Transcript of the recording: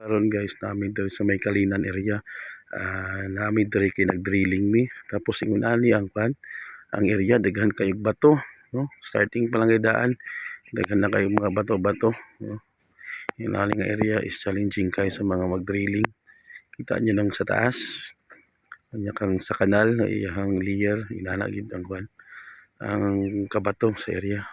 Karon guys, namin diri sa may Kalinan area. Namin diri kay nag-drilling mi. Tapos ingon ani ang area daghan kayog bato, no? Starting pa lang daan, daghan na kayog mga bato-bato, no? Yung nga area is challenging kay sa mga mag-drilling. Kita niyo nang sa taas. Kanya kang sa kanal na iyang layer, inana gid ang kabato sa area.